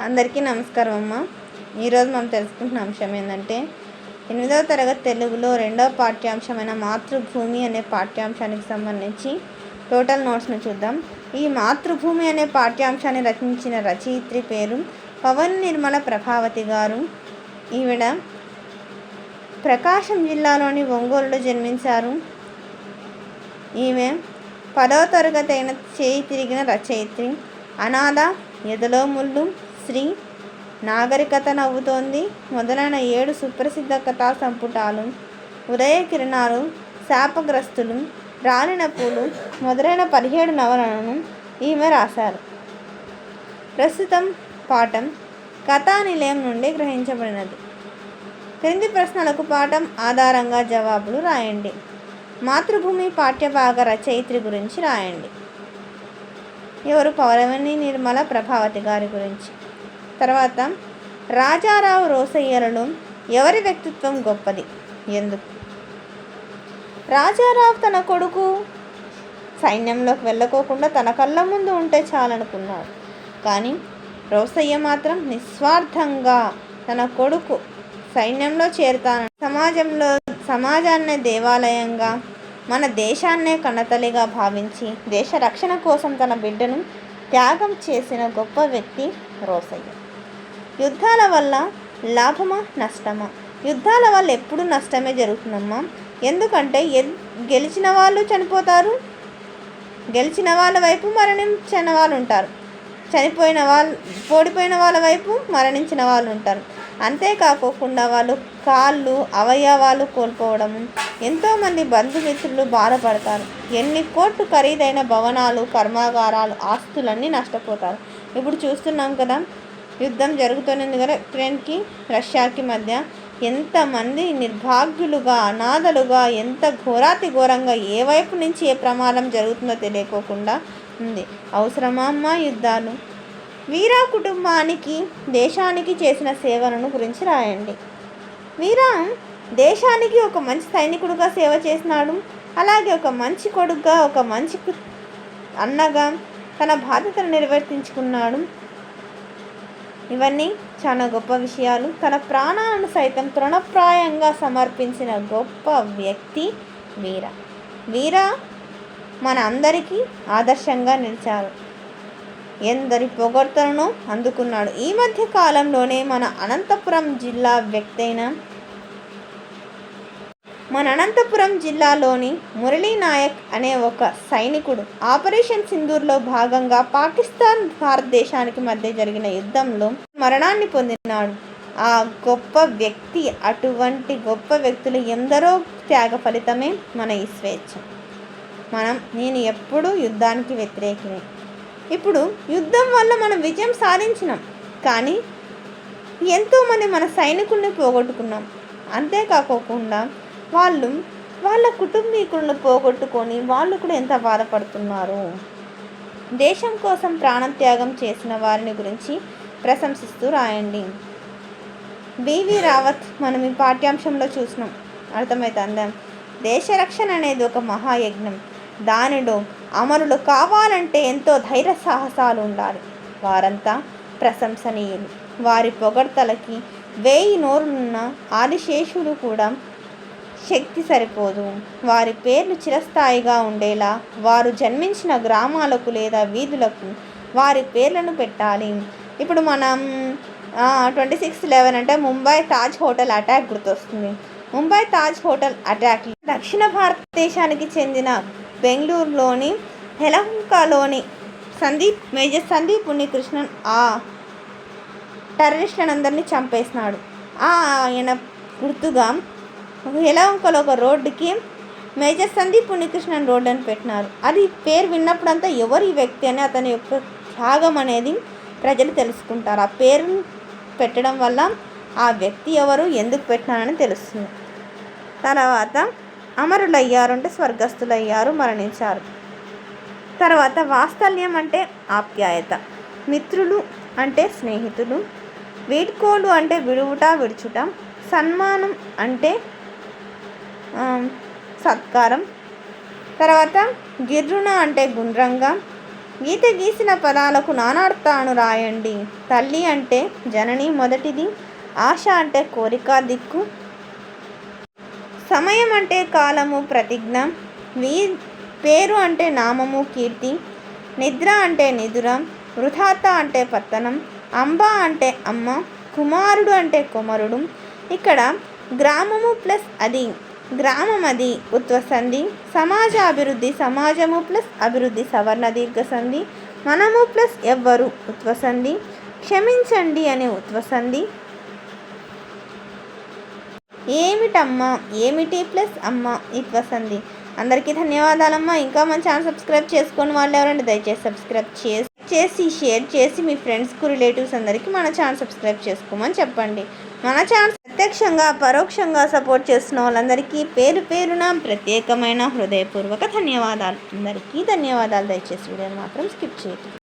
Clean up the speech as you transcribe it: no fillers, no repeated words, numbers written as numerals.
అందరికీ నమస్కారం అమ్మ. ఈరోజు మనం తెలుసుకుంటున్న అంశం ఏంటంటే 8వ తరగతి తెలుగులో 2వ పాఠ్యాంశమైన మాతృభూమి అనే పాఠ్యాంశానికి సంబంధించి టోటల్ నోట్స్ను చూద్దాం. ఈ మాతృభూమి అనే పాఠ్యాంశాన్ని రచించిన రచయిత్రి పేరు పవన్ నిర్మల ప్రభావతి గారు. ఈవిడ ప్రకాశం జిల్లాలోని ఒంగోలులో జన్మించారు. ఈమె 10వ తరగతి అయిన చేయి తిరిగిన రచయిత్రి. అనాథ, ఎదలో ముళ్ళు, శ్రీ, నాగరికత నవ్వుతోంది మొదలైన 7 సుప్రసిద్ధ కథా సంపుటాలు, ఉదయ కిరణాలు, శాపగ్రస్తులు, రాలిన పూలు మొదలైన 17 నవలను ఈమె రాశారు. ప్రస్తుతం పాఠం కథానిలయం నుండి గ్రహించబడినది. క్రింది ప్రశ్నలకు పాఠం ఆధారంగా జవాబులు రాయండి. మాతృభూమి పాఠ్యభాగ రచయిత్రి గురించి రాయండి. ఎవరు? పవన్ నిర్మల ప్రభావతి గారి గురించి. తర్వాత రాజారావు రోసయ్యలలో ఎవరి వ్యక్తిత్వం గొప్పది, ఎందుకు? రాజారావు తన కొడుకు సైన్యంలోకి వెళ్ళకోకుండా తన కళ్ళ ముందు ఉంటే చాలనుకున్నాడు. కానీ రోసయ్య మాత్రం నిస్వార్థంగా తన కొడుకు సైన్యంలో చేరుతానని సమాజాన్నే దేవాలయంగా, మన దేశాన్నే కన్నతల్లిగా భావించి దేశ రక్షణ కోసం తన బిడ్డను త్యాగం చేసిన గొప్ప వ్యక్తి రోసయ్య. యుద్ధాల వల్ల లాభమా నష్టమా? యుద్ధాల వల్ల ఎప్పుడు నష్టమే జరుగుతుందమ్మా. ఎందుకంటే గెలిచిన వాళ్ళు చనిపోతారు, గెలిచిన వాళ్ళ వైపు మరణించిన వాళ్ళు ఉంటారు, ఓడిపోయిన వాళ్ళ వైపు మరణించిన వాళ్ళు ఉంటారు. అంతేకాకుండా వాళ్ళు కాళ్ళు, అవయవాలు కోల్పోవడము, ఎంతోమంది బంధుమిత్రులు బాధపడతారు. ఎన్ని కోట్లు ఖరీదైన భవనాలు, కర్మాగారాలు, ఆస్తులన్నీ నష్టపోతారు. ఇప్పుడు చూస్తున్నాం కదా, యుద్ధం జరుగుతున్నది కదా, యుక్రెయిన్కి రష్యాకి మధ్య. ఎంతమంది నిర్భాగ్యులుగా, అనాథలుగా, ఎంత ఘోరాతి ఘోరంగా ఏ వైపు నుంచి ఏ ప్రమాదం జరుగుతుందో తెలియకోకుండా ఉంది. అవసరమా అమ్మా యుద్ధాలు? వీరా కుటుంబానికి, దేశానికి చేసిన సేవలను గురించి రాయండి. వీరా దేశానికి ఒక మంచి సైనికుడుగా సేవ చేసినాడు. అలాగే ఒక మంచి కొడుకుగా, ఒక మంచి అన్నగా తన బాధ్యతను నిర్వర్తించుకున్నాడు. ఇవన్నీ చాలా గొప్ప విషయాలు. తన ప్రాణాలను సైతం తృణప్రాయంగా సమర్పించిన గొప్ప వ్యక్తి వీర. వీర మన అందరికీ ఆదర్శంగా నిలిచారు. ఎందరి పొగడ్తలను అందుకున్నాడు. ఈ మధ్య కాలంలోనే మన అనంతపురం జిల్లాలోని మురళీ నాయక్ అనే ఒక సైనికుడు ఆపరేషన్ సింధూర్లో భాగంగా పాకిస్తాన్ భారతదేశానికి మధ్య జరిగిన యుద్ధంలో మరణాన్ని పొందినాడు. ఆ గొప్ప వ్యక్తి, అటువంటి గొప్ప వ్యక్తులు ఎందరో త్యాగ ఫలితమే మన ఈ స్వేచ్ఛ. నేను ఎప్పుడూ యుద్ధానికి వ్యతిరేకిని. ఇప్పుడు యుద్ధం వల్ల మనం విజయం సాధించినాం, కానీ ఎంతోమంది మన సైనికుల్ని పోగొట్టుకున్నాం. అంతేకాకుండా వాళ్ళ కుటుంబీకులను పోగొట్టుకొని వాళ్ళు కూడా ఎంత బాధపడుతున్నారు. దేశం కోసం ప్రాణత్యాగం చేసిన వారిని గురించి ప్రశంసిస్తూ రాయండి. బివి రావత్ మనం ఈ పాఠ్యాంశంలో చూసినాం, అర్థమవుతుందా? దేశ రక్షణ అనేది ఒక మహాయజ్ఞం. దానిలో అమరులు కావాలంటే ఎంతో ధైర్య సాహసాలు ఉండాలి. వారంతా ప్రశంసనీయులు. వారి పొగడ్తలకి 1000 నోరులున్న ఆదిశేషుడు కూడా శక్తి సరిపోదు. వారి పేర్లు చిరస్థాయిగా ఉండేలా వారు జన్మించిన గ్రామాలకు లేదా వీధులకు వారి పేర్లను పెట్టాలి. ఇప్పుడు మనం 26/11 అంటే ముంబై తాజ్ హోటల్ అటాక్ గుర్తొస్తుంది. ముంబై తాజ్ హోటల్ అటాక్ దక్షిణ భారతదేశానికి చెందిన బెంగళూరులోని యెలహంకలోని మేజర్ సందీప్ ఉన్నికృష్ణన్ ఆ టెర్రరిస్టులందరినీ చంపేసినాడు. ఆయన గుర్తుగా యెలహంకలో ఒక రోడ్డుకి మేజర్ సందీప్ ఉన్నికృష్ణన్ రోడ్ అని పెట్టినారు. అది పేరు విన్నప్పుడంతా ఎవరు ఈ వ్యక్తి అని, అతని యొక్క త్యాగం అనేది ప్రజలు తెలుసుకుంటారు. ఆ పేరు పెట్టడం వల్ల ఆ వ్యక్తి ఎవరు, ఎందుకు పెట్టినారని తెలుస్తుంది. తర్వాత అమరులయ్యారు అంటే స్వర్గస్థులయ్యారు, మరణించారు. తర్వాత వాత్సల్యం అంటే ఆప్యాయత, మిత్రులు అంటే స్నేహితులు, వీడ్కోలు అంటే విడువుట విడుచుట, సన్మానం అంటే సత్కారం, తర్వాత గిర్రున అంటే గుండ్రంగా, గీత గీసిన పదాలకు నానార్థాలను రాయండి. తల్లి అంటే జనని మొదటిది, ఆశ అంటే కోరిక దిక్కు, సమయం అంటే కాలము ప్రతిజ్ఞ, పేరు అంటే నామము కీర్తి, నిద్ర అంటే నిదుర, వృథాత అంటే పతనం, అంబ అంటే అమ్మ, కుమారుడు అంటే కుమారుడు. ఇక్కడ గ్రామము ప్లస్ అది, గ్రామం అది ఉత్వసంధి, సమాజ అభివృద్ధి సమాజము ప్లస్ అభివృద్ధి సవర్ణ దీర్ఘ సంధి, మనము ప్లస్ ఎవ్వరు ఉత్వసంధి, క్షమించండి అనే ఉత్వసంధి, ఏమిటమ్మా ఏమిటి ప్లస్ అమ్మ ఉత్వసంధి. అందరికీ ధన్యవాదాలమ్మా. ఇంకా మన ఛానల్ సబ్స్క్రైబ్ చేసుకొని వాళ్ళు ఎవరంటే దయచేసి సబ్స్క్రైబ్ చేసి షేర్ చేసి మీ ఫ్రెండ్స్కు రిలేటివ్స్ అందరికీ మన ఛానల్ సబ్స్క్రైబ్ చేసుకోమని చెప్పండి. మన ఛానల్ ప్రత్యక్షంగా పరోక్షంగా సపోర్ట్ చేస్తున్న వాళ్ళందరికీ పేరు పేరున ప్రత్యేకమైన హృదయపూర్వక ధన్యవాదాలు. అందరికీ ధన్యవాదాలు. దయచేసి వీడియోని మాత్రం స్కిప్ చేయొద్దు.